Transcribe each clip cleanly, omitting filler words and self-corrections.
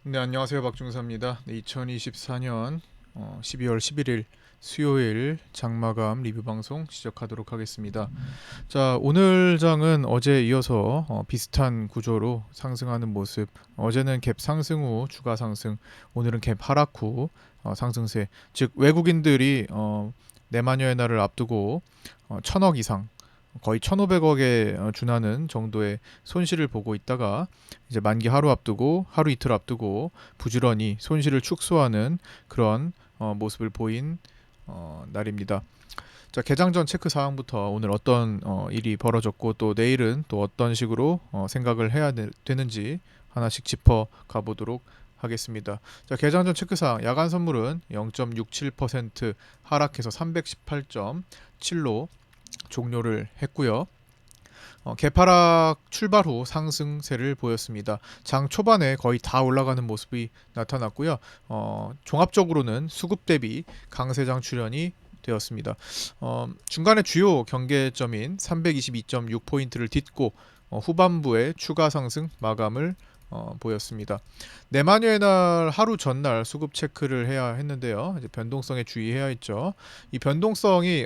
네, 안녕하세요. 박중사입니다. 네, 2024년 12월 11일 수요일 장마감 리뷰 방송 시작하도록 하겠습니다. 자, 오늘 장은 어제에 이어서 비슷한 구조로 상승하는 모습. 어제는 갭 상승 후 추가 상승, 오늘은 갭 하락 후 상승세. 즉 외국인들이 내마녀의 날을 앞두고 1,000억 이상 거의 1,500억에 준하는 정도의 손실을 보고 있다가 이제 만기 하루 앞두고 하루 이틀 앞두고 부지런히 손실을 축소하는 그런 모습을 보인 날입니다. 자, 개장 전 체크 사항부터 오늘 어떤 일이 벌어졌고 또 내일은 또 어떤 식으로 생각을 해야 되는지 하나씩 짚어 가보도록 하겠습니다. 자, 개장 전 체크 사항 야간 선물은 0.67% 하락해서 318.7로 종료를 했고요. 개파락 출발 후 상승세를 보였습니다. 장 초반에 거의 다 올라가는 모습이 나타났고요. 종합적으로는 수급 대비 강세장 출현이 되었습니다. 중간에 주요 경계점인 322.6포인트를 딛고 후반부에 추가 상승 마감을 보였습니다. 내마녀의 날 하루 전날 수급 체크를 해야 했는데요. 이제 변동성에 주의해야 했죠. 이 변동성이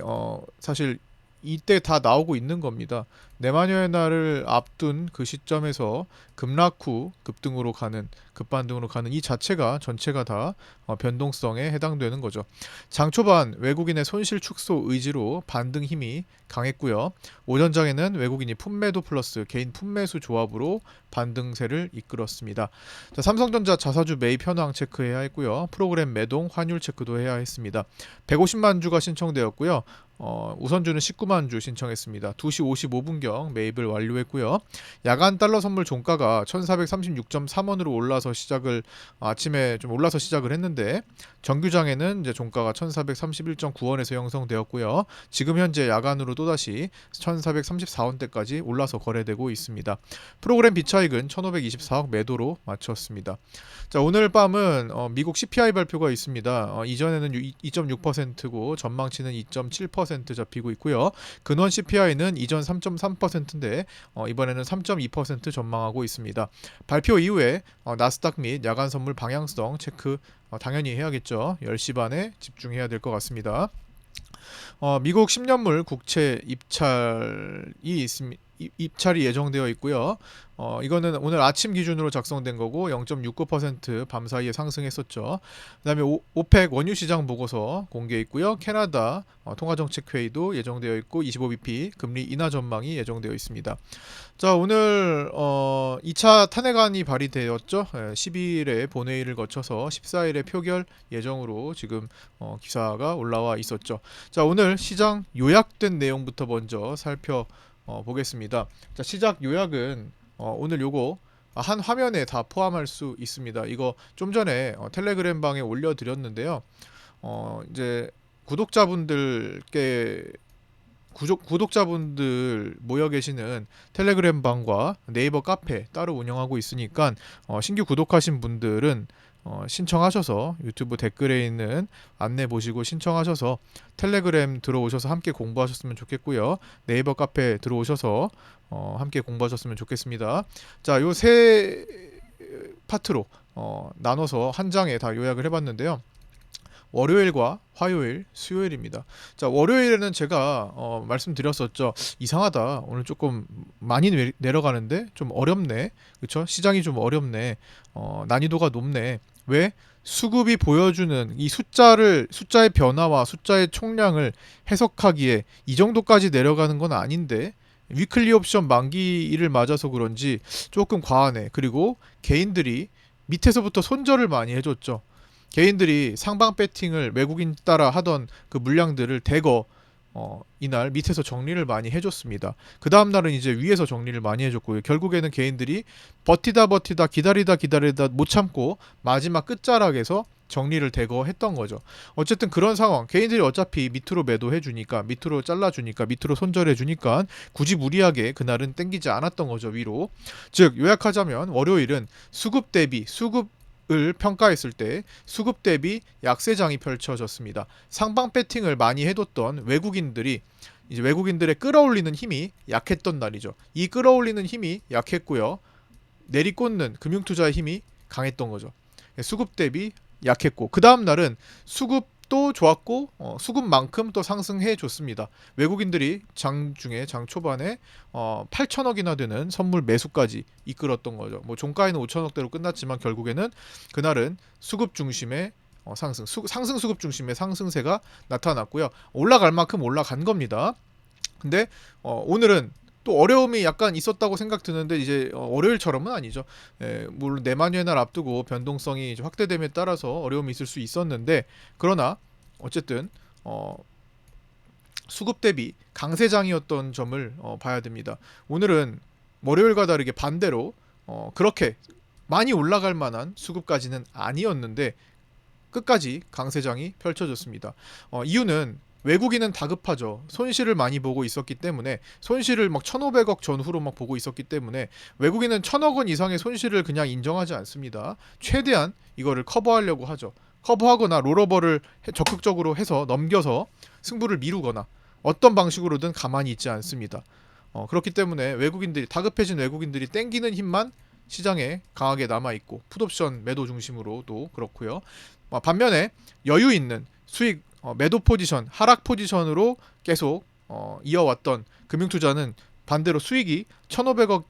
사실 이때 다 나오고 있는 겁니다. 내마녀의 날을 앞둔 그 시점에서 급락 후 급반등으로 가는 이 자체가 전체가 다 변동성에 해당되는 거죠. 장 초반 외국인의 손실 축소 의지로 반등 힘이 강했고요. 오전장에는 외국인이 품매도 플러스 개인 품매수 조합으로 반등세를 이끌었습니다. 자, 삼성전자 자사주 매입 현황 체크해야 했고요. 프로그램 매동 환율 체크도 해야 했습니다. 150만 주가 신청되었고요. 우선주는 19만 주 신청했습니다. 2시 55분경 매입을 완료했고요. 야간 달러 선물 종가가 1436.3원으로 올라서 아침에 좀 올라서 시작을 했는데 정규장에는 이제 종가가 1431.9원에서 형성되었고요. 지금 현재 야간으로 또다시 1434원대까지 올라서 거래되고 있습니다. 프로그램 비차익은 1524억 매도로 마쳤습니다. 자, 오늘 밤은 미국 CPI 발표가 있습니다. 이전에는 2.6%고 전망치는 2.7% 잡히고 있고요. 근원 CPI는 이전 3.3%인데 이번에는 3.2% 전망하고 있습니다. 발표 이후에 나스닥 및 야간 선물 방향성 체크 당연히 해야겠죠. 10시 반에 집중해야 될 것 같습니다. 미국 10년물 국채 입찰이 예정되어 있고요. 이거는 오늘 아침 기준으로 작성된 거고 0.69% 밤 사이에 상승했었죠. 그다음에 오펙 원유 시장 보고서 공개 있고요. 캐나다 통화정책 회의도 예정되어 있고 25bp 금리 인하 전망이 예정되어 있습니다. 자, 오늘 2차 탄핵안이 발의되었죠. 12일에 본회의를 거쳐서 14일에 표결 예정으로 지금 기사가 올라와 있었죠. 자, 오늘 시장 요약된 내용부터 먼저 살펴보겠습니다. 자, 시작 요약은 오늘 요거 한 화면에 다 포함할 수 있습니다. 이거 좀 전에 텔레그램 방에 올려드렸는데요. 이제 구독자분들께 구독자분들 모여 계시는 텔레그램 방과 네이버 카페 따로 운영하고 있으니까 신규 구독하신 분들은 신청하셔서 유튜브 댓글에 있는 안내 보시고 신청하셔서 텔레그램 들어오셔서 함께 공부하셨으면 좋겠고요. 네이버 카페 들어오셔서 함께 공부하셨으면 좋겠습니다. 자, 요 세 파트로 나눠서 한 장에 다 요약을 해봤는데요. 월요일과 화요일, 수요일입니다. 자, 월요일에는 제가 말씀드렸었죠. 이상하다. 오늘 조금 많이 내려가는데 좀 어렵네. 그렇죠? 시장이 좀 어렵네. 난이도가 높네. 왜? 수급이 보여주는 이 숫자의 변화와 숫자의 총량을 해석하기에 이 정도까지 내려가는 건 아닌데 위클리 옵션 만기일을 맞아서 그런지 조금 과하네. 그리고 개인들이 밑에서부터 손절을 많이 해줬죠. 개인들이 상방 배팅을 외국인 따라 하던 그 물량들을 대거 이날 밑에서 정리를 많이 해줬습니다. 그 다음 날은 이제 위에서 정리를 많이 해줬고요. 결국에는 개인들이 버티다 기다리다 못 참고 마지막 끝자락에서 정리를 대거 했던 거죠. 어쨌든 그런 상황. 개인들이 어차피 밑으로 매도해 주니까, 밑으로 잘라 주니까, 밑으로 손절해 주니까 굳이 무리하게 그날은 땡기지 않았던 거죠, 위로. 즉 요약하자면 월요일은 수급 을 평가했을 때 수급 대비 약세장이 펼쳐졌습니다. 상방 배팅을 많이 해뒀던 외국인들이 이제 외국인들의 끌어올리는 힘이 약했던 날이죠. 이 끌어올리는 힘이 약했고요. 내리꽂는 금융투자의 힘이 강했던 거죠. 수급 대비 약했고, 그 다음 날은 수급도 좋았고 수급만큼 또 상승해 줬습니다. 외국인들이 장 중에 장 초반에 8천억이나 되는 선물 매수까지 이끌었던 거죠. 뭐 종가에는 5천억대로 끝났지만 결국에는 그날은 수급 중심의 상승 수급 중심의 상승세가 나타났고요. 올라갈 만큼 올라간 겁니다. 근데 오늘은 또 어려움이 약간 있었다고 생각 드는데, 이제 월요일처럼은 아니죠. 물론 내만유의 날 앞두고 변동성이 이제 확대됨에 따라서 어려움이 있을 수 있었는데, 그러나 어쨌든 수급 대비 강세장이었던 점을 봐야 됩니다. 오늘은 월요일과 다르게 반대로 그렇게 많이 올라갈 만한 수급까지는 아니었는데 끝까지 강세장이 펼쳐졌습니다. 이유는 외국인은 다급하죠. 손실을 많이 보고 있었기 때문에, 손실을 막 1,500억 전후로 막 보고 있었기 때문에 외국인은 1,000억 원 이상의 손실을 그냥 인정하지 않습니다. 최대한 이거를 커버하려고 하죠. 커버하거나 롤오버를 적극적으로 해서 넘겨서 승부를 미루거나 어떤 방식으로든 가만히 있지 않습니다. 그렇기 때문에 다급해진 외국인들이 땡기는 힘만 시장에 강하게 남아있고, 풋옵션 매도 중심으로도 그렇고요. 반면에 여유 있는 수익 매도 포지션, 하락 포지션으로 계속 이어왔던 금융투자는 반대로 수익이 1,500억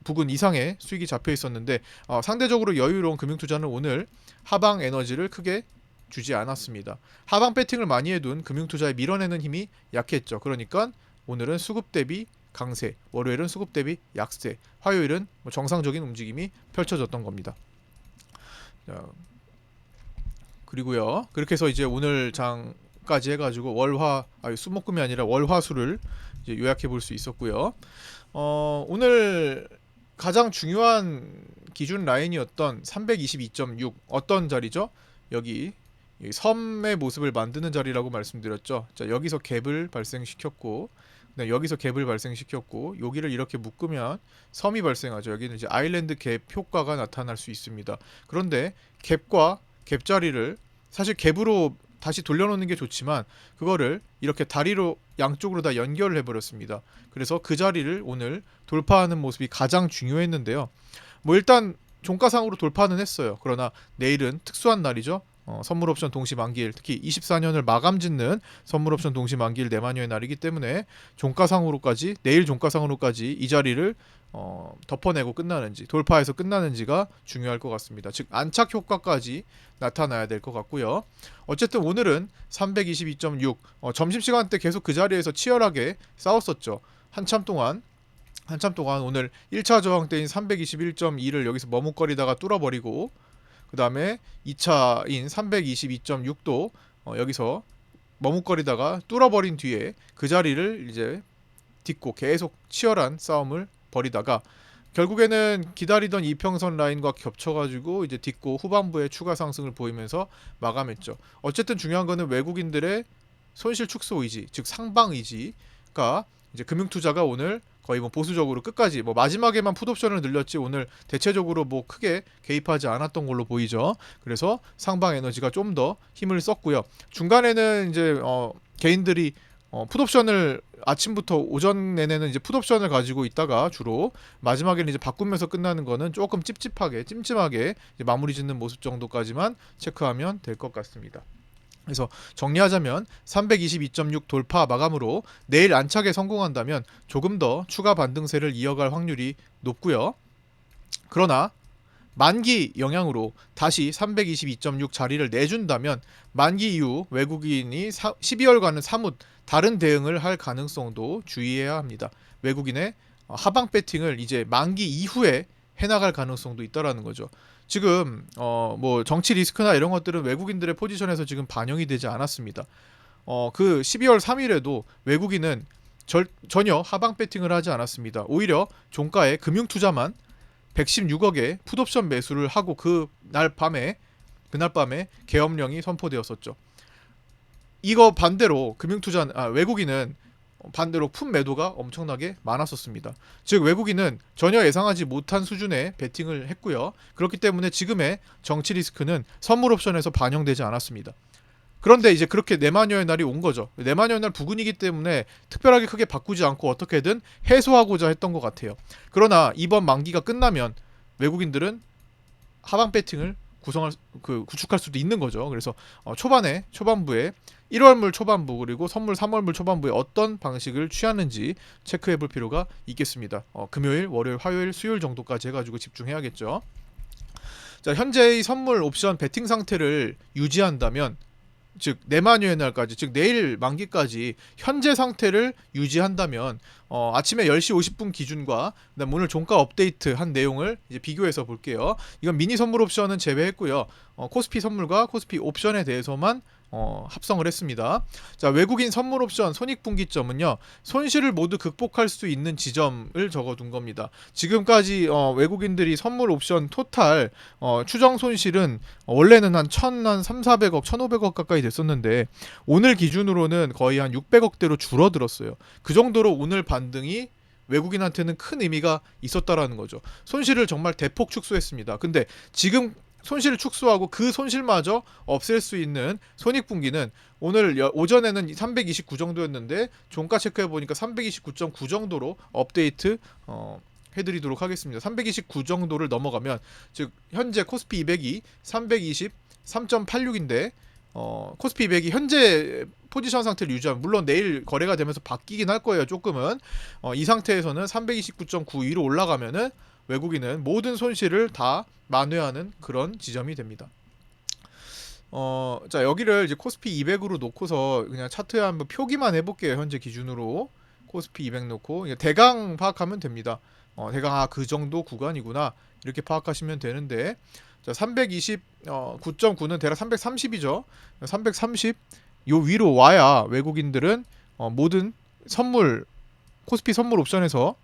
부근 이상의 수익이 잡혀 있었는데, 상대적으로 여유로운 금융투자는 오늘 하방 에너지를 크게 주지 않았습니다. 하방 배팅을 많이 해둔 금융투자에 밀어내는 힘이 약했죠. 그러니까 오늘은 수급 대비 강세, 월요일은 수급 대비 약세, 화요일은 정상적인 움직임이 펼쳐졌던 겁니다. 자, 그리고요, 그렇게 해서 이제 오늘 장까지 해가지고 수목금이 아니라 월화수를 이제 요약해 볼 수 있었고요. 오늘 가장 중요한 기준 라인이었던 322.6, 어떤 자리죠? 여기 섬의 모습을 만드는 자리라고 말씀드렸죠. 자, 여기서 갭을 발생시켰고, 여기서 갭을 발생시켰고, 여기를 이렇게 묶으면 섬이 발생하죠. 여기는 이제 아일랜드 갭 효과가 나타날 수 있습니다. 그런데 갭과 갭 자리를 사실 갭으로 다시 돌려놓는 게 좋지만, 그거를 이렇게 다리로 양쪽으로 다 연결을 해버렸습니다. 그래서 그 자리를 오늘 돌파하는 모습이 가장 중요했는데요. 뭐 일단 종가상으로 돌파는 했어요. 그러나 내일은 특수한 날이죠. 선물옵션 동시 만기일, 특히 24년을 마감 짓는 선물옵션 동시 만기일 내만여의 날이기 때문에 내일 종가상으로까지 이 자리를 덮어내고 끝나는지, 돌파해서 끝나는지가 중요할 것 같습니다. 즉 안착 효과까지 나타나야 될 것 같고요. 어쨌든 오늘은 322.6, 점심시간 때 계속 그 자리에서 치열하게 싸웠었죠. 한참 동안 오늘 1차 저항대인 321.2를 여기서 머뭇거리다가 뚫어버리고, 그 다음에 2차인 322.6도 여기서 머뭇거리다가 뚫어버린 뒤에 그 자리를 이제 딛고 계속 치열한 싸움을 벌이다가 결국에는 기다리던 이평선 라인과 겹쳐가지고 이제 딛고 후반부에 추가 상승을 보이면서 마감했죠. 어쨌든 중요한 거는 외국인들의 손실 축소 의지, 즉 상방 의지가 이제 금융투자가 오늘 거의 뭐 보수적으로 끝까지, 뭐 마지막에만 풋옵션을 늘렸지 오늘 대체적으로 뭐 크게 개입하지 않았던 걸로 보이죠. 그래서 상방 에너지가 좀 더 힘을 썼고요. 중간에는 이제 개인들이 풋옵션을 아침부터 오전 내내는 이제 풋옵션을 가지고 있다가 주로 마지막에는 이제 바꾸면서 끝나는 거는 조금 찜찜하게 이제 마무리 짓는 모습 정도까지만 체크하면 될 것 같습니다. 그래서 정리하자면 322.6 돌파 마감으로 내일 안착에 성공한다면 조금 더 추가 반등세를 이어갈 확률이 높고요. 그러나 만기 영향으로 다시 322.6 자리를 내준다면 만기 이후 외국인이 12월과는 사뭇 다른 대응을 할 가능성도 주의해야 합니다. 외국인의 하방 배팅을 이제 만기 이후에 해나갈 가능성도 있다라는 거죠. 지금 뭐 정치 리스크나 이런 것들은 외국인들의 포지션에서 지금 반영이 되지 않았습니다. 그 12월 3일에도 외국인은 전혀 하방 배팅을 하지 않았습니다. 오히려 종가에 금융 투자만 116억의 풋옵션 매수를 하고 그날 밤에 계엄령이 선포되었었죠. 이거 반대로 외국인은 반대로 풋 매도가 엄청나게 많았었습니다. 즉 외국인은 전혀 예상하지 못한 수준의 베팅을 했고요. 그렇기 때문에 지금의 정치 리스크는 선물 옵션에서 반영되지 않았습니다. 그런데 이제 그렇게 내만여의 날이 온 거죠. 내만여의 날 부근이기 때문에 특별하게 크게 바꾸지 않고 어떻게든 해소하고자 했던 것 같아요. 그러나 이번 만기가 끝나면 외국인들은 하방 배팅을 구축할 수도 있는 거죠. 그래서 초반부에 1월물 초반부 그리고 선물 3월물 초반부에 어떤 방식을 취하는지 체크해 볼 필요가 있겠습니다. 금요일, 월요일, 화요일, 수요일 정도까지 해가지고 집중해야겠죠. 자, 현재의 선물 옵션 베팅 상태를 유지한다면, 즉 내만유의 날까지, 즉 내일 만기까지 현재 상태를 유지한다면 아침에 10시 50분 기준과 그다음 오늘 종가 업데이트 한 내용을 이제 비교해서 볼게요. 이건 미니 선물 옵션은 제외했고요. 코스피 선물과 코스피 옵션에 대해서만 합성을 했습니다. 자, 외국인 선물 옵션 손익분기점은요, 손실을 모두 극복할 수 있는 지점을 적어둔 겁니다. 지금까지 외국인들이 선물 옵션 토탈 추정 손실은 원래는 한 1,400억, 1,500억 가까이 됐었는데 오늘 기준으로는 거의 한 600억대로 줄어들었어요. 그 정도로 오늘 반등이 외국인한테는 큰 의미가 있었다라는 거죠. 손실을 정말 대폭 축소했습니다. 근데 지금 손실을 축소하고 그 손실마저 없앨 수 있는 손익분기는 오늘 오전에는 329 정도였는데 종가 체크해보니까 329.9 정도로 업데이트 해드리도록 하겠습니다. 329 정도를 넘어가면, 즉 현재 코스피 200이 323.86인데 코스피 200이 현재 포지션 상태를 유지하면, 물론 내일 거래가 되면서 바뀌긴 할 거예요. 조금은 이 상태에서는 329.9 위로 올라가면은 외국인은 모든 손실을 다 만회하는 그런 지점이 됩니다. 자, 여기를 이제 코스피 200으로 놓고서 그냥 차트에 한번 표기만 해볼게요. 현재 기준으로 코스피 200 놓고 대강 파악하면 됩니다. 대강 그 정도 구간이구나 이렇게 파악하시면 되는데, 자, 329.9는 대략 330이죠. 330 요 위로 와야 외국인들은 모든 선물 코스피 선물 옵션에서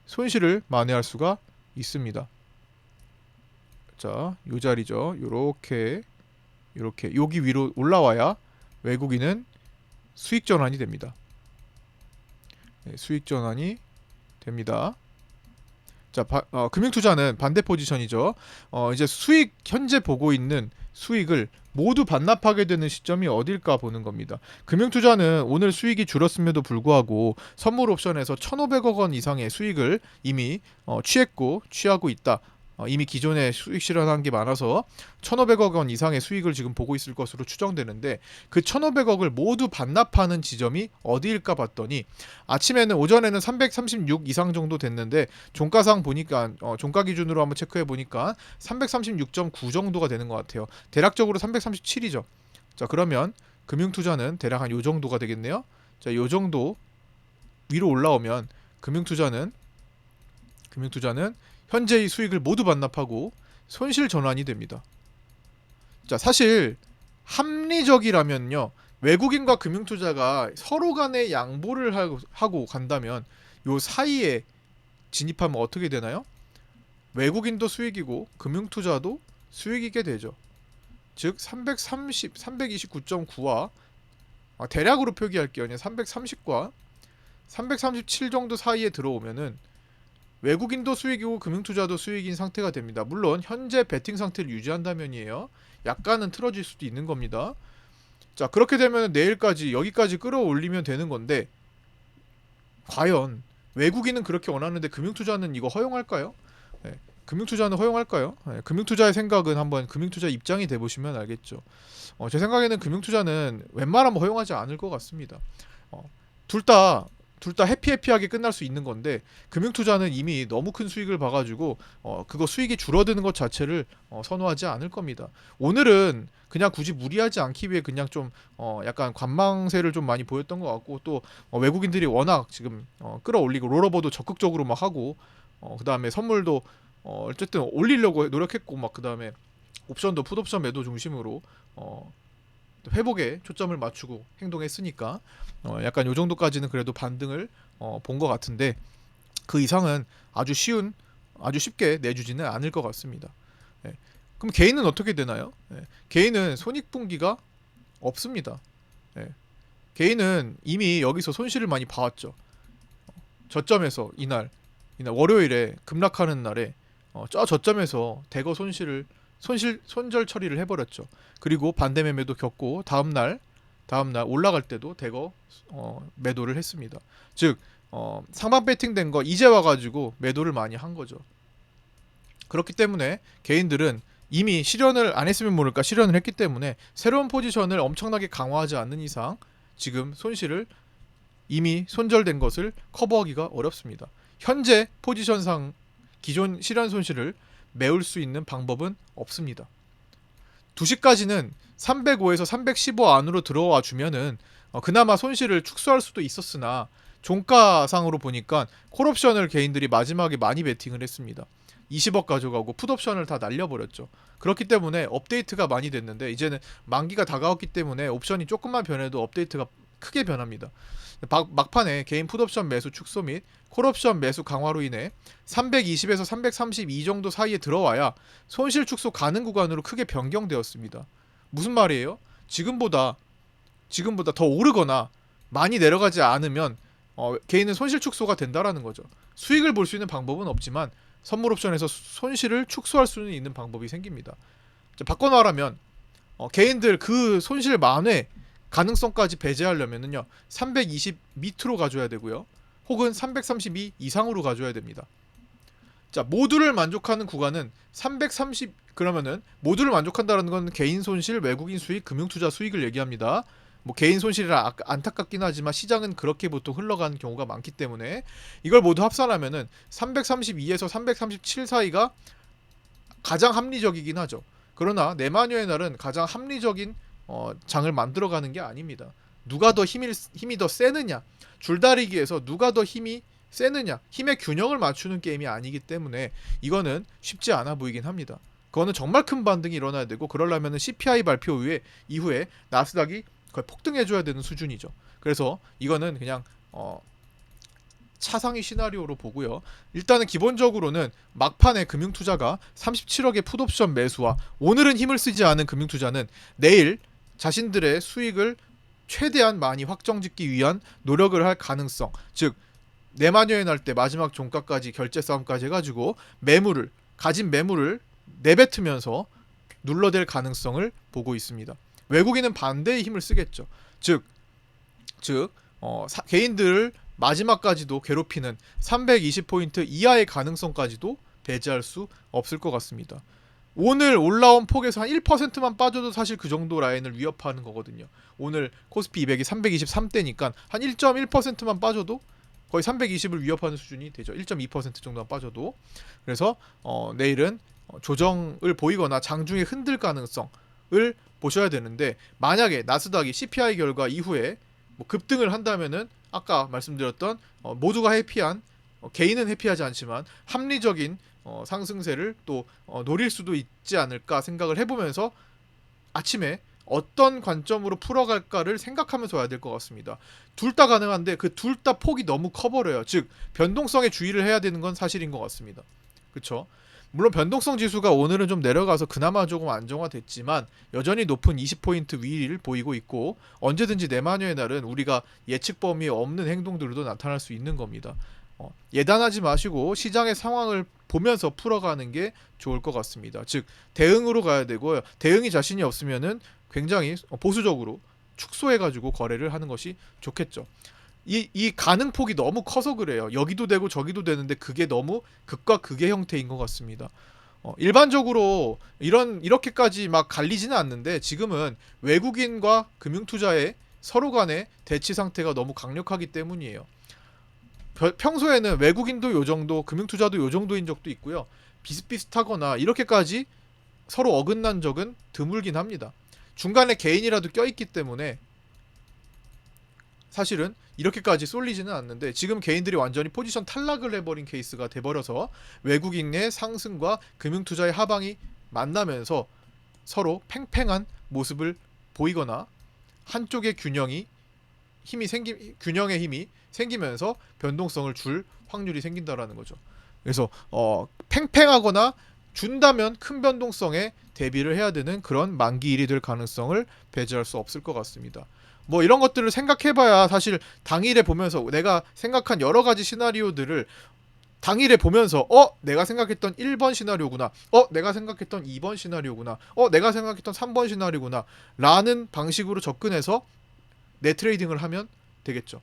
손실을 만회할 수가 있습니다. 자, 요 자리죠. 요렇게 여기 위로 올라와야 외국인은 수익 전환이 됩니다. 수익 전환이 됩니다. 자, 금융투자는 반대 포지션이죠. 이제 수익, 현재 보고 있는 수익을 모두 반납하게 되는 시점이 어딜까 보는 겁니다. 금융투자는 오늘 수익이 줄었음에도 불구하고 선물 옵션에서 1,500억 원 이상의 수익을 이미 취하고 있다. 이미 기존에 수익 실현한 게 많아서 1,500억 원 이상의 수익을 지금 보고 있을 것으로 추정되는데, 그 1,500억을 모두 반납하는 지점이 어디일까 봤더니 아침에는, 오전에는 336 이상 정도 됐는데 종가상 보니까 종가 기준으로 한번 체크해 보니까 336.9 정도가 되는 것 같아요. 대략적으로 337이죠. 자, 그러면 금융투자는 대략 한 요 정도가 되겠네요. 자, 요 정도 위로 올라오면 금융투자는 현재의 수익을 모두 반납하고 손실 전환이 됩니다. 자, 사실 합리적이라면요, 외국인과 금융투자가 서로 간에 양보를 하고 간다면 요 사이에 진입하면 어떻게 되나요? 외국인도 수익이고 금융투자도 수익이게 되죠. 즉 329.9와 대략으로 표기할게요. 330과 337 정도 사이에 들어오면은 외국인도 수익이고 금융투자도 수익인 상태가 됩니다. 물론 현재 베팅 상태를 유지한다면이에요. 약간은 틀어질 수도 있는 겁니다. 자, 그렇게 되면 내일까지 여기까지 끌어올리면 되는 건데, 과연 외국인은 그렇게 원하는데 금융투자는 이거 허용할까요? 네, 금융투자는 허용할까요? 네, 금융투자의 생각은 한번 금융투자 입장이 돼보시면 알겠죠. 제 생각에는 금융투자는 웬만하면 허용하지 않을 것 같습니다. 둘 다 해피하게 끝날 수 있는 건데, 금융투자는 이미 너무 큰 수익을 봐가지고 그거 수익이 줄어드는 것 자체를 선호하지 않을 겁니다. 오늘은 그냥 굳이 무리하지 않기 위해 그냥 좀 약간 관망세를 좀 많이 보였던 것 같고, 또 외국인들이 워낙 지금 끌어올리고 롤오버도 적극적으로 막 하고, 그 다음에 선물도 어쨌든 올리려고 노력했고, 막 그 다음에 옵션도 풋옵션 매도 중심으로 회복에 초점을 맞추고 행동했으니까 약간 요 정도까지는 그래도 반등을 본 것 같은데, 그 이상은 아주 쉽게 내주지는 않을 것 같습니다. 네. 그럼 개인은 어떻게 되나요? 네. 개인은 손익분기가 없습니다. 네. 개인은 이미 여기서 손실을 많이 봐왔죠. 저점에서 이날 월요일에 급락하는 날에 저 저점에서 대거 손절 처리를 해버렸죠. 그리고 반대 매매도 겪고 다음날 올라갈 때도 대거 매도를 했습니다. 즉 상방 배팅된 거 이제 와가지고 매도를 많이 한 거죠. 그렇기 때문에 개인들은 이미 실현을 안 했으면 모를까 실현을 했기 때문에 새로운 포지션을 엄청나게 강화하지 않는 이상 지금 손실을 이미 손절된 것을 커버하기가 어렵습니다. 현재 포지션상 기존 실현 손실을 메울 수 있는 방법은 없습니다. 2시까지는 305에서 315 안으로 들어와 주면은 그나마 손실을 축소할 수도 있었으나 종가상으로 보니까 콜옵션을 개인들이 마지막에 많이 베팅을 했습니다. 20억 가져가고 풋옵션을 다 날려버렸죠. 그렇기 때문에 업데이트가 많이 됐는데 이제는 만기가 다가왔기 때문에 옵션이 조금만 변해도 업데이트가 크게 변합니다. 막판에 개인 풋옵션 매수 축소 및 콜옵션 매수 강화로 인해 320에서 332 정도 사이에 들어와야 손실 축소 가능 구간으로 크게 변경되었습니다. 무슨 말이에요? 지금보다 더 오르거나 많이 내려가지 않으면 개인은 손실 축소가 된다라는 거죠. 수익을 볼 수 있는 방법은 없지만 선물 옵션에서 손실을 축소할 수는 있는 방법이 생깁니다. 바꿔 말하면 개인들 그 손실 만회 가능성까지 배제하려면은요 320 밑으로 가져야 되고요, 혹은 332 이상으로 가져야 됩니다. 자, 모두를 만족하는 구간은 330, 그러면은 모두를 만족한다는 건 개인 손실, 외국인 수익, 금융투자 수익을 얘기합니다. 뭐 개인 손실이라 안타깝긴 하지만 시장은 그렇게 보통 흘러가는 경우가 많기 때문에 이걸 모두 합산하면은 332에서 337 사이가 가장 합리적이긴 하죠. 그러나 내마녀의 날은 가장 합리적인 장을 만들어가는 게 아닙니다. 누가 더 힘이 더 세느냐, 줄다리기에서 누가 더 힘이 세느냐, 힘의 균형을 맞추는 게임이 아니기 때문에 이거는 쉽지 않아 보이긴 합니다. 그거는 정말 큰 반등이 일어나야 되고, 그러려면 CPI 발표 이후에 나스닥이 거의 폭등해줘야 되는 수준이죠. 그래서 이거는 그냥 차상위 시나리오로 보고요. 일단은 기본적으로는 막판에 금융투자가 37억의 풋옵션 매수와 오늘은 힘을 쓰지 않은 금융투자는 내일 자신들의 수익을 최대한 많이 확정짓기 위한 노력을 할 가능성, 즉 내마녀의 날 때 마지막 종가까지 결제 싸움까지 해가지고 가진 매물을 내뱉으면서 눌러댈 가능성을 보고 있습니다. 외국인은 반대의 힘을 쓰겠죠. 즉 개인들을 마지막까지도 괴롭히는 320포인트 이하의 가능성까지도 배제할 수 없을 것 같습니다. 오늘 올라온 폭에서 한 1%만 빠져도 사실 그 정도 라인을 위협하는 거거든요. 오늘 코스피 200이 323대니까 한 1.1%만 빠져도 거의 320을 위협하는 수준이 되죠. 1.2% 정도만 빠져도. 그래서 내일은 조정을 보이거나 장중에 흔들 가능성을 보셔야 되는데, 만약에 나스닥이 CPI 결과 이후에 뭐 급등을 한다면은 아까 말씀드렸던 모두가 해피한, 개인은 해피하지 않지만 합리적인 상승세를 또 노릴 수도 있지 않을까 생각을 해보면서 아침에 어떤 관점으로 풀어갈까를 생각하면서 와야 될 것 같습니다. 둘 다 가능한데 그 둘 다 폭이 너무 커버려요. 즉 변동성에 주의를 해야 되는 건 사실인 것 같습니다. 그쵸? 물론 변동성 지수가 오늘은 좀 내려가서 그나마 조금 안정화됐지만 여전히 높은 20포인트 위를 보이고 있고, 언제든지 내마녀의 날은 우리가 예측 범위에 없는 행동들도 나타날 수 있는 겁니다. 예단하지 마시고 시장의 상황을 보면서 풀어가는 게 좋을 것 같습니다. 즉 대응으로 가야 되고요. 대응이 자신이 없으면은 굉장히 보수적으로 축소해가지고 거래를 하는 것이 좋겠죠. 이 가능폭이 너무 커서 그래요. 여기도 되고 저기도 되는데 그게 너무 극과 극의 형태인 것 같습니다. 일반적으로 이렇게까지 막 갈리지는 않는데 지금은 외국인과 금융투자의 서로 간의 대치 상태가 너무 강력하기 때문이에요. 평소에는 외국인도 요 정도, 금융투자도 요 정도인 적도 있고요. 비슷비슷하거나 이렇게까지 서로 어긋난 적은 드물긴 합니다. 중간에 개인이라도 껴있기 때문에 사실은 이렇게까지 쏠리지는 않는데, 지금 개인들이 완전히 포지션 탈락을 해버린 케이스가 돼버려서 외국인의 상승과 금융투자의 하방이 만나면서 서로 팽팽한 모습을 보이거나 한쪽의 균형의 힘이 생기면서 변동성을 줄 확률이 생긴다라는 거죠. 그래서 팽팽하거나 준다면 큰 변동성에 대비를 해야 되는 그런 만기일이 될 가능성을 배제할 수 없을 것 같습니다. 뭐 이런 것들을 생각해봐야 사실 당일에 보면서 내가 생각한 여러 가지 시나리오들을 당일에 보면서 내가 생각했던 1번 시나리오구나, 내가 생각했던 2번 시나리오구나, 내가 생각했던 3번 시나리오구나 라는 방식으로 접근해서 내 트레이딩을 하면 되겠죠.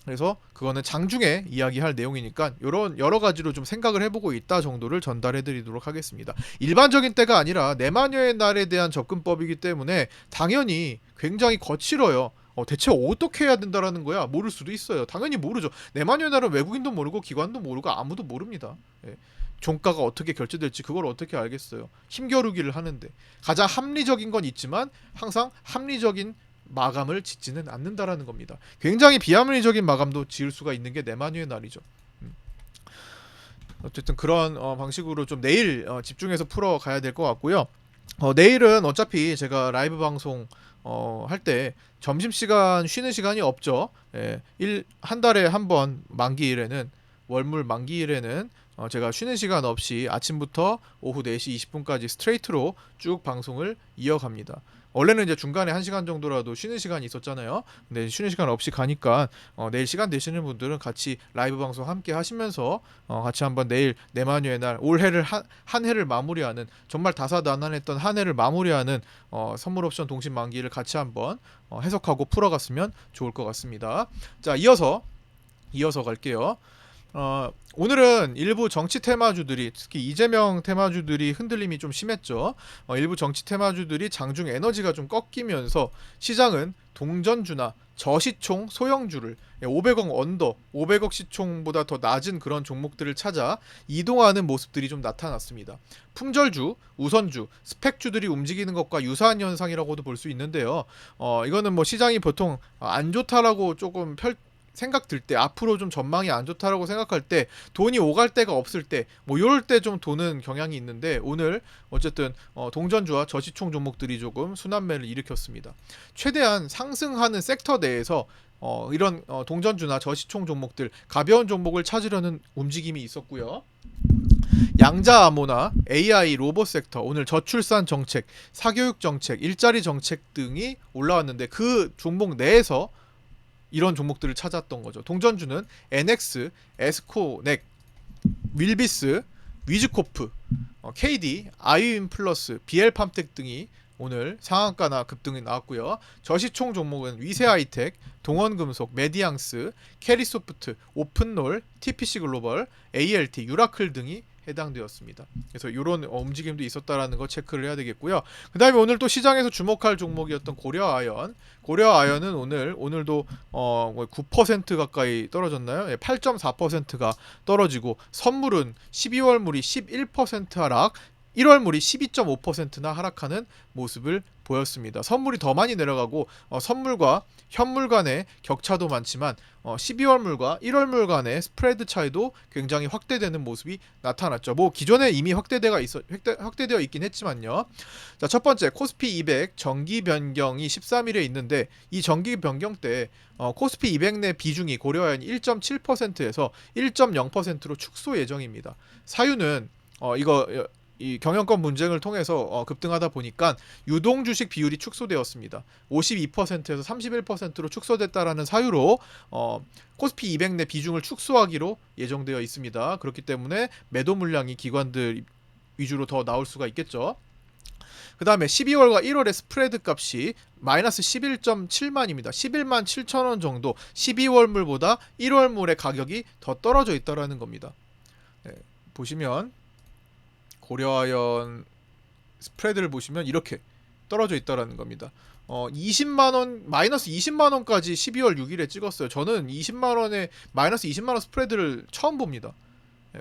그래서 그거는 장중에 이야기할 내용이니까 이런 여러 가지로 좀 생각을 해보고 있다 정도를 전달해드리도록 하겠습니다. 일반적인 때가 아니라 내마녀의 날에 대한 접근법이기 때문에 당연히 굉장히 거칠어요. 대체 어떻게 해야 된다라는 거야? 모를 수도 있어요. 당연히 모르죠. 내마녀의 날은 외국인도 모르고 기관도 모르고 아무도 모릅니다. 예. 종가가 어떻게 결제될지 그걸 어떻게 알겠어요. 힘겨루기를 하는데 가장 합리적인 건 있지만 항상 합리적인 마감을 짓지는 않는다라는 겁니다. 굉장히 비합리적인 마감도 지을 수가 있는 게 내마녀의 날이죠. 어쨌든 그런 방식으로 좀 내일 집중해서 풀어가야 될 것 같고요. 내일은 어차피 제가 라이브 방송 할 때 점심시간 쉬는 시간이 없죠. 예, 한 달에 한 번 만기일에는 월물 만기일에는 제가 쉬는 시간 없이 아침부터 오후 4시 20분까지 스트레이트로 쭉 방송을 이어갑니다. 원래는 이제 중간에 1시간 정도라도 쉬는 시간이 있었잖아요. 근데 쉬는 시간 없이 가니까 내일 시간 되시는 분들은 같이 라이브 방송 함께 하시면서 같이 한번 내일 내마녀의 날 올해를 한 해를 마무리하는 정말 다사다난했던 한 해를 마무리하는 선물 옵션 동심 만기를 같이 한번 해석하고 풀어갔으면 좋을 것 같습니다. 자, 이어서 갈게요. 오늘은 일부 정치 테마주들이 특히 이재명 테마주들이 흔들림이 좀 심했죠. 일부 정치 테마주들이 장중 에너지가 좀 꺾이면서 시장은 동전주나 저시총 소형주를 500억 언더, 500억 시총보다 더 낮은 그런 종목들을 찾아 이동하는 모습들이 좀 나타났습니다. 품절주, 우선주, 스펙주들이 움직이는 것과 유사한 현상이라고도 볼 수 있는데요. 이거는 뭐 시장이 보통 안 좋다라고 조금 생각 들 때, 앞으로 좀 전망이 안 좋다라고 생각할 때, 돈이 오갈 데가 없을 때, 뭐 이럴 때 좀 도는 경향이 있는데 오늘 어쨌든 동전주와 저시총 종목들이 조금 순환매를 일으켰습니다. 최대한 상승하는 섹터 내에서 이런 동전주나 저시총 종목들 가벼운 종목을 찾으려는 움직임이 있었고요. 양자 암호나 AI 로봇 섹터, 오늘 저출산 정책, 사교육 정책, 일자리 정책 등이 올라왔는데 그 종목 내에서 이런 종목들을 찾았던 거죠. 동전주는 NX, 에스코넥, 윌비스, 위즈코프, KD, 아이윈플러스, BL팜텍 등이 오늘 상한가나 급등이 나왔고요. 저시총 종목은 위세하이텍, 동원금속, 메디앙스, 캐리소프트, 오픈롤, TPC글로벌, ALT, 유라클 등이 해당되었습니다. 그래서 이런 움직임도 있었다라는 거 체크를 해야 되겠고요. 그 다음에 오늘 또 시장에서 주목할 종목이었던 고려아연. 고려아연은 오늘도 9% 가까이 떨어졌나요? 8.4%가 떨어지고 선물은 12월 물이 11% 하락, 1월 물이 12.5%나 하락하는 모습을 보였습니다. 선물이 더 많이 내려가고 선물과 현물 간의 격차도 많지만 12월 물과 1월 물 간의 스프레드 차이도 굉장히 확대되는 모습이 나타났죠. 뭐 기존에 이미 확대되어 있긴 했지만요. 자, 첫 번째 코스피 200 정기 변경이 13일에 있는데 이 정기 변경 때 코스피 200 내 비중이 고려아연이 1.7%에서 1.0%로 축소 예정입니다. 사유는 이 경영권 분쟁을 통해서 급등하다 보니까 유동 주식 비율이 축소되었습니다. 52%에서 31%로 축소됐다라는 사유로 코스피 200 내 비중을 축소하기로 예정되어 있습니다. 그렇기 때문에 매도 물량이 기관들 위주로 더 나올 수가 있겠죠. 그 다음에 12월과 1월의 스프레드 값이 마이너스 11.7만입니다. 11만 7천원 정도 12월물보다 1월물의 가격이 더 떨어져 있다는 겁니다. 네, 보시면 고려아연 스프레드를 보시면 이렇게 떨어져 있다라는 겁니다. 20만원, 마이너스 20만원까지 12월 6일에 찍었어요. 저는 20만원에 마이너스 20만원 스프레드를 처음 봅니다.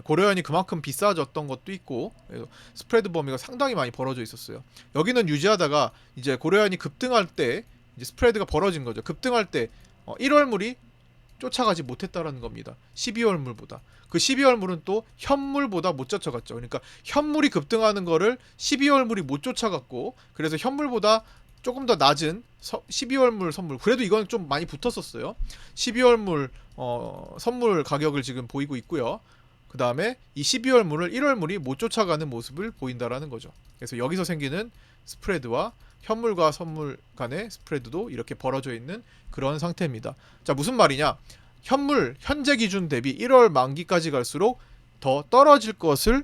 고려아연이 그만큼 비싸졌던 것도 있고 스프레드 범위가 상당히 많이 벌어져 있었어요. 여기는 유지하다가 이제 고려아연이 급등할 때 이제 스프레드가 벌어진 거죠. 급등할 때 1월물이 쫓아가지 못했다라는 겁니다. 12월물보다. 그 12월물은 또 현물보다 못 쫓아갔죠. 그러니까 현물이 급등하는 거를 12월물이 못 쫓아갔고 그래서 현물보다 조금 더 낮은 12월물 선물, 그래도 이건 좀 많이 붙었었어요. 12월물 선물 가격을 지금 보이고 있고요. 그 다음에 이 12월물을 1월물이 못 쫓아가는 모습을 보인다라는 거죠. 그래서 여기서 생기는 스프레드와 현물과 선물 간의 스프레드도 이렇게 벌어져 있는 그런 상태입니다. 자, 무슨 말이냐? 현물 현재 기준 대비 1월 만기까지 갈수록 더 떨어질 것을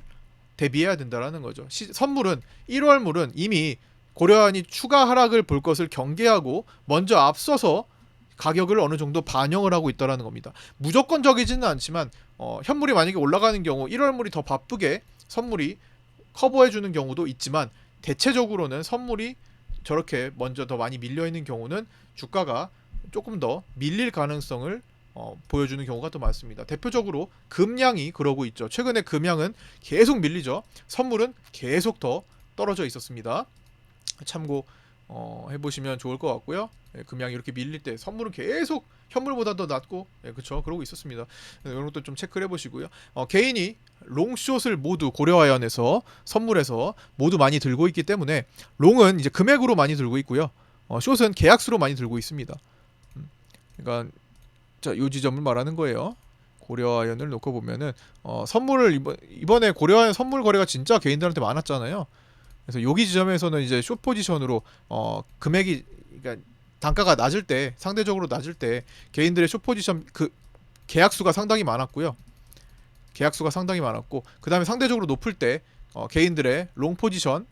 대비해야 된다라는 거죠. 선물은 1월물은 이미 고려아연이 추가 하락을 볼 것을 경계하고 먼저 앞서서 가격을 어느 정도 반영을 하고 있다라는 겁니다. 무조건적이지는 않지만 현물이 만약에 올라가는 경우 1월물이 더 바쁘게 선물이 커버해주는 경우도 있지만 대체적으로는 선물이 저렇게 먼저 더 많이 밀려있는 경우는 주가가 조금 더 밀릴 가능성을 보여주는 경우가 더 많습니다. 대표적으로 금양이 그러고 있죠. 최근에 금양은 계속 밀리죠. 선물은 계속 더 떨어져 있었습니다. 참고 해보시면 좋을 것 같고요. 금양이 이렇게 밀릴 때 선물은 계속 현물보다 더 낮고, 그쵸, 그러고 있었습니다. 이런 것도 좀 체크를 해보시고요. 개인이 롱숏을 모두 고려아연에서 선물에서 모두 많이 들고 있기 때문에 롱은 이제 금액으로 많이 들고 있고요. 숏은 계약수로 많이 들고 있습니다. 그러니까 자, 요 지점을 말하는 거예요. 고려아연을 놓고 보면은 선물을 이번에 고려아연 선물 거래가 진짜 개인들한테 많았잖아요. 그래서 여기 지점에서는 이제 숏 포지션으로 금액이, 그러니까 단가가 낮을 때, 상대적으로 낮을 때 개인들의 숏 포지션 그 계약수가 상당히 많았고요. 계약수가 상당히 많았고, 그 다음에 상대적으로 높을 때 개인들의 롱 포지션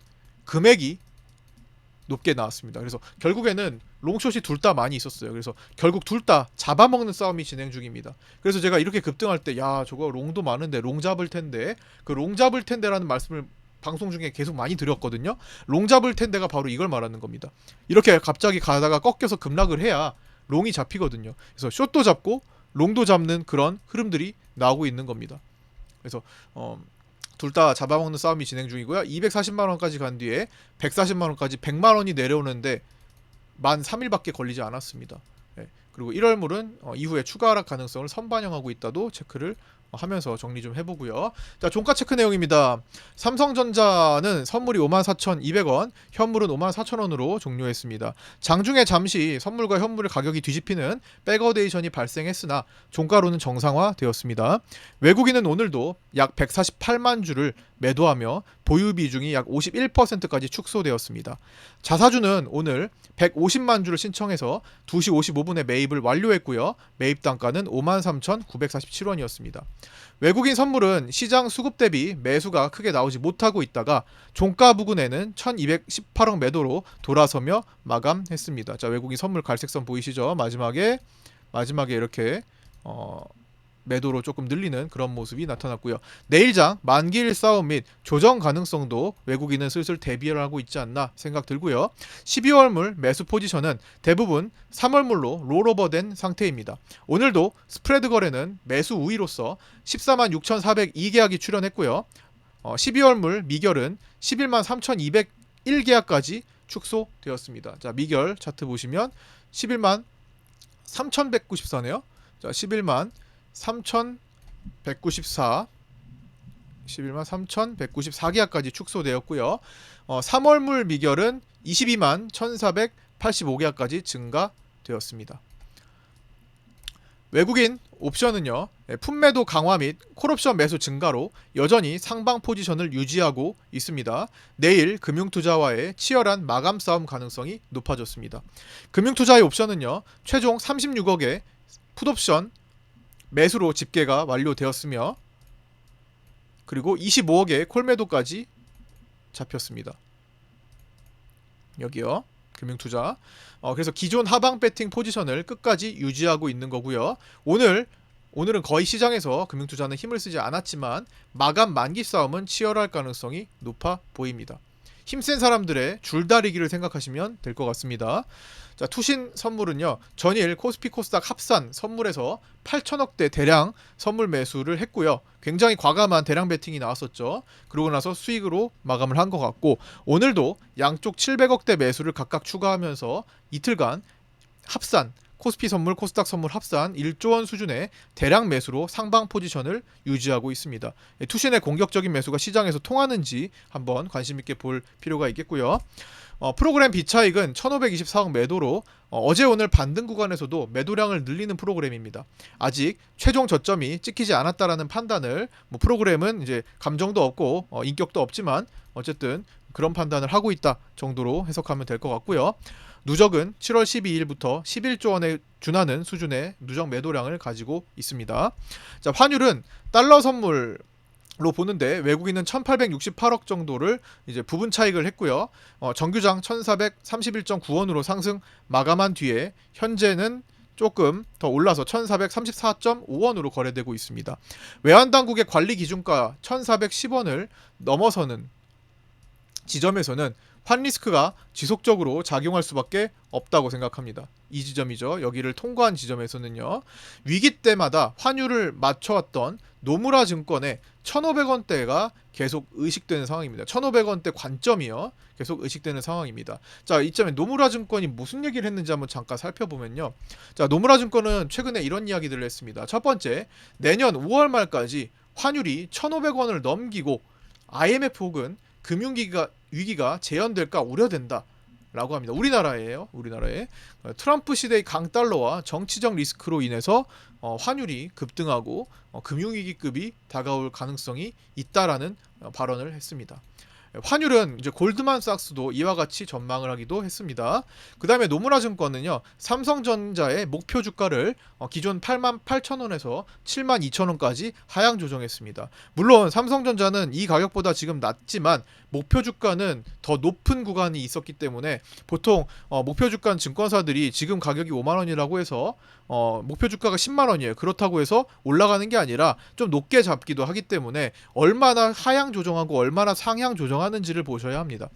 금액이 높게 나왔습니다. 그래서 결국에는 롱숏이 둘 다 많이 있었어요. 그래서 결국 둘 다 잡아먹는 싸움이 진행 중입니다. 그래서 제가 이렇게 급등할 때, 야, 저거 롱도 많은데 롱 잡을 텐데, 그 롱 잡을 텐데라는 말씀을 방송 중에 계속 많이 드렸거든요. 롱 잡을 텐데가 바로 이걸 말하는 겁니다. 이렇게 갑자기 가다가 꺾여서 급락을 해야 롱이 잡히거든요. 그래서 숏도 잡고 롱도 잡는 그런 흐름들이 나오고 있는 겁니다. 그래서 둘 다 잡아먹는 싸움이 진행 중이고요. 240만원까지 간 뒤에 140만원까지 100만원이 내려오는데 만 3일밖에 걸리지 않았습니다. 그리고 1월물은 이후에 추가 하락 가능성을 선반영하고 있다도 체크를 하면서 정리 좀 해보고요. 자, 종가 체크 내용입니다. 삼성전자는 선물이 54,200원, 현물은 54,000원으로 종료했습니다. 장중에 잠시 선물과 현물의 가격이 뒤집히는 백어데이션이 발생했으나 종가로는 정상화되었습니다. 외국인은 오늘도 약 148만 주를 매도하며 보유 비중이 약 51%까지 축소되었습니다. 자사주는 오늘 150만 주를 신청해서 2시 55분에 매입을 완료했고요. 매입 단가는 53,947원이었습니다. 외국인 선물은 시장 수급 대비 매수가 크게 나오지 못하고 있다가 종가 부근에는 1218억 매도로 돌아서며 마감했습니다. 자, 외국인 선물 갈색선 보이시죠? 마지막에 이렇게 매도로 조금 늘리는 그런 모습이 나타났고요. 내일장 만기일 싸움 및 조정 가능성도 외국인은 슬슬 대비를 하고 있지 않나 생각 들고요. 12월물 매수 포지션은 대부분 3월물로 롤오버된 상태입니다. 오늘도 스프레드 거래는 매수 우위로서 14만 6,402계약이 출현했고요. 12월물 미결은 11만 3,201계약까지 축소되었습니다. 자, 미결 차트 보시면 11만 3,194네요. 자, 11만 3,194 3,194계약까지 축소되었고요. 3월물 미결은 22만 1,485계약까지 증가되었습니다. 외국인 옵션은요, 품매도 강화 및 콜옵션 매수 증가로 여전히 상방 포지션을 유지하고 있습니다. 내일 금융투자와의 치열한 마감 싸움 가능성이 높아졌습니다. 금융투자의 옵션은요, 최종 36억의 풋옵션 매수로 집계가 완료되었으며, 그리고 25억의 콜매도까지 잡혔습니다. 여기요, 금융투자. 그래서 기존 하방 배팅 포지션을 끝까지 유지하고 있는 거고요. 오늘은 거의 시장에서 금융투자는 힘을 쓰지 않았지만 마감 만기 싸움은 치열할 가능성이 높아 보입니다. 힘센 사람들의 줄다리기를 생각하시면 될 것 같습니다. 자, 투신 선물은요, 전일 코스피 코스닥 합산 선물에서 8천억대 대량 선물 매수를 했고요. 굉장히 과감한 대량 배팅이 나왔었죠. 그러고 나서 수익으로 마감을 한 것 같고, 오늘도 양쪽 700억대 매수를 각각 추가하면서 이틀간 합산, 코스피 선물, 코스닥 선물 합산 1조 원 수준의 대량 매수로 상방 포지션을 유지하고 있습니다. 투신의 공격적인 매수가 시장에서 통하는지 한번 관심 있게 볼 필요가 있겠고요. 프로그램 비차익은 1524억 매도로 어제 오늘 반등 구간에서도 매도량을 늘리는 프로그램입니다. 아직 최종 저점이 찍히지 않았다라는 판단을, 프로그램은 이제 감정도 없고 인격도 없지만 어쨌든 그런 판단을 하고 있다 정도로 해석하면 될 것 같고요. 누적은 7월 12일부터 11조 원에 준하는 수준의 누적 매도량을 가지고 있습니다. 자, 환율은 달러 선물로 보는데 외국인은 1868억 정도를 이제 부분 차익을 했고요. 정규장 1431.9원으로 상승 마감한 뒤에 현재는 조금 더 올라서 1434.5원으로 거래되고 있습니다. 외환당국의 관리 기준가 1410원을 넘어서는 지점에서는 환리스크가 지속적으로 작용할 수밖에 없다고 생각합니다. 이 지점이죠. 여기를 통과한 지점에서는요. 위기 때마다 환율을 맞춰왔던 노무라 증권의 1,500원대가 계속 의식되는 상황입니다. 1,500원대 관점이요. 계속 의식되는 상황입니다. 자, 이점에 노무라 증권이 무슨 얘기를 했는지 한번 잠깐 살펴보면요. 자, 노무라 증권은 최근에 이런 이야기들을 했습니다. 첫 번째, 내년 5월 말까지 환율이 1,500원을 넘기고 IMF 혹은 위기가 재현될까 우려된다 라고 합니다. 우리나라에 트럼프 시대의 강달러와 정치적 리스크로 인해서 환율이 급등하고 금융위기급이 다가올 가능성이 있다라는 발언을 했습니다. 환율은 이제 골드만삭스도 이와 같이 전망을 하기도 했습니다. 그 다음에 노무라 증권은요, 삼성전자의 목표 주가를 기존 88,000원에서 72,000원까지 하향 조정했습니다. 물론 삼성전자는 이 가격보다 지금 낮지만 목표 주가는 더 높은 구간이 있었기 때문에 보통 목표 주가 증권사들이 지금 가격이 5만원이라고 해서 목표 주가가 10만원이에요. 그렇다고 해서 올라가는 게 아니라 좀 높게 잡기도 하기 때문에 얼마나 하향 조정하고 얼마나 상향 조정하는지를 보셔야 합니다.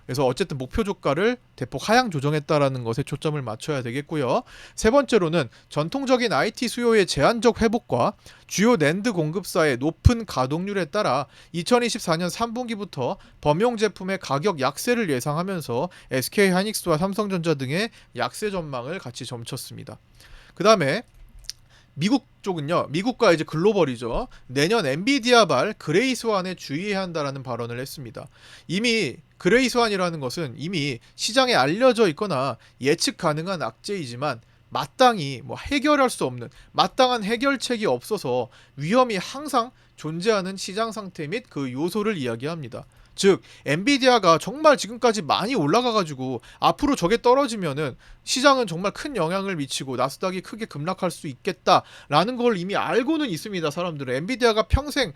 그래서 어쨌든 목표 주가를 대폭 하향 조정했다라는 것에 초점을 맞춰야 되겠고요. 세 번째로는 전통적인 IT 수요의 제한적 회복과 주요 낸드 공급사의 높은 가동률에 따라 2024년 3분기부터 범용 제품의 가격 약세를 예상하면서 SK하이닉스와 삼성전자 등의 약세 전망을 같이 점쳤습니다. 그 다음에 미국 쪽은요, 미국과 이제 글로벌이죠. 내년 엔비디아발 그레이스완에 주의해야 한다라는 발언을 했습니다. 이미 그레이스완이라는 것은 이미 시장에 알려져 있거나 예측 가능한 악재이지만 마땅히 해결할 수 없는 마땅한 해결책이 없어서 위험이 항상 존재하는 시장 상태 및 그 요소를 이야기합니다. 즉 엔비디아가 정말 지금까지 많이 올라가가지고 앞으로 저게 떨어지면은 시장은 정말 큰 영향을 미치고 나스닥이 크게 급락할 수 있겠다라는 걸 이미 알고는 있습니다. 사람들은 엔비디아가 평생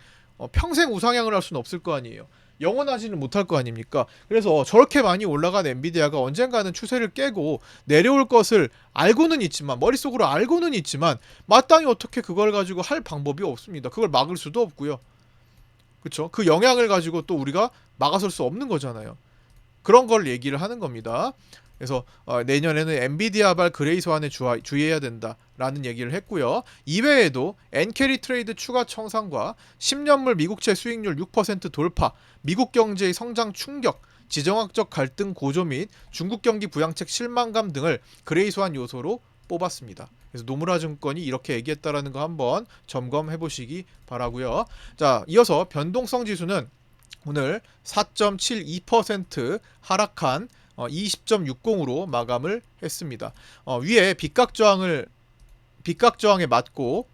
우상향을 할 수는 없을 거 아니에요. 영원하지는 못할 거 아닙니까? 그래서 저렇게 많이 올라간 엔비디아가 언젠가는 추세를 깨고 내려올 것을 알고는 있지만, 머릿속으로 알고는 있지만 마땅히 어떻게 그걸 가지고 할 방법이 없습니다. 그걸 막을 수도 없고요. 그렇죠? 그 영향을 가지고 또 우리가 막아설 수 없는 거잖아요. 그런 걸 얘기를 하는 겁니다. 그래서 내년에는 엔비디아발 그레이스완에 주의해야 된다라는 얘기를 했고요. 이외에도 엔캐리 트레이드 추가 청산과 10년물 미국채 수익률 6% 돌파, 미국 경제의 성장 충격, 지정학적 갈등 고조 및 중국 경기 부양책 실망감 등을 그레이스완 요소로 뽑았습니다. 그래서 노무라 증권이 이렇게 얘기했다라는 거 한번 점검해 보시기 바라고요. 자, 이어서 변동성 지수는 오늘 4.72% 하락한 20.60으로 마감을 했습니다. 위에 빗각저항에 맞고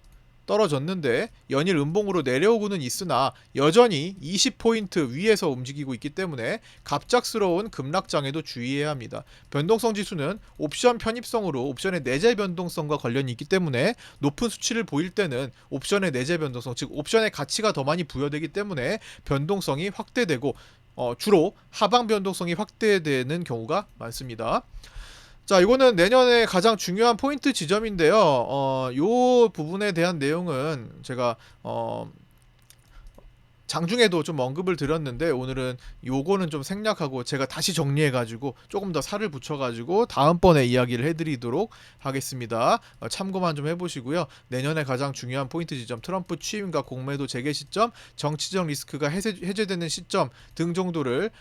떨어졌는데 연일 음봉으로 내려오고는 있으나 여전히 20포인트 위에서 움직이고 있기 때문에 갑작스러운 급락장에도 주의해야 합니다. 변동성 지수는 옵션 편입성으로 옵션의 내재 변동성과 관련이 있기 때문에 높은 수치를 보일 때는 옵션의 내재 변동성, 즉 옵션의 가치가 더 많이 부여되기 때문에 변동성이 확대되고 주로 하방 변동성이 확대되는 경우가 많습니다. 자, 이거는 내년에 가장 중요한 포인트 지점인데요. 요 부분에 대한 내용은 제가 장중에도 좀 언급을 드렸는데 오늘은 요거는 좀 생략하고 제가 다시 정리해가지고 조금 더 살을 붙여가지고 다음번에 이야기를 해드리도록 하겠습니다. 참고만 좀 해보시고요. 내년에 가장 중요한 포인트 지점, 트럼프 취임과 공매도 재개 시점, 정치적 리스크가 해제되는 시점 등 정도를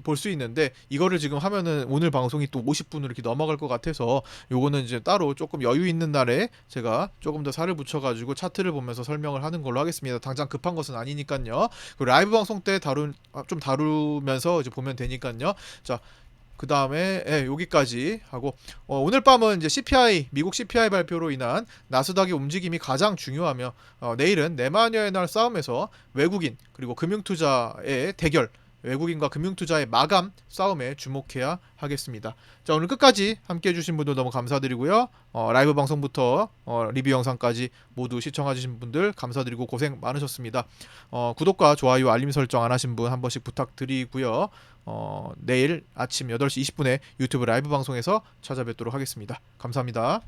볼 수 있는데 이거를 지금 하면은 오늘 방송이 또 50분으로 이렇게 넘어갈 것 같아서 요거는 이제 따로 조금 여유 있는 날에 제가 조금 더 살을 붙여가지고 차트를 보면서 설명을 하는 걸로 하겠습니다. 당장 급한 것은 아니니까요. 그 라이브 방송 때 좀 다루면서 이제 보면 되니까요. 자, 그 다음에 여기까지 하고 오늘 밤은 이제 CPI 미국 CPI 발표로 인한 나스닥의 움직임이 가장 중요하며 내일은 내마녀의 날 싸움에서 외국인 그리고 금융투자의 대결, 외국인과 금융투자의 마감 싸움에 주목해야 하겠습니다. 자, 오늘 끝까지 함께 해주신 분들 너무 감사드리고요. 라이브 방송부터 리뷰 영상까지 모두 시청해주신 분들 감사드리고 고생 많으셨습니다. 구독과 좋아요, 알림 설정 안 하신 분 한 번씩 부탁드리고요. 내일 아침 8시 20분에 유튜브 라이브 방송에서 찾아뵙도록 하겠습니다. 감사합니다.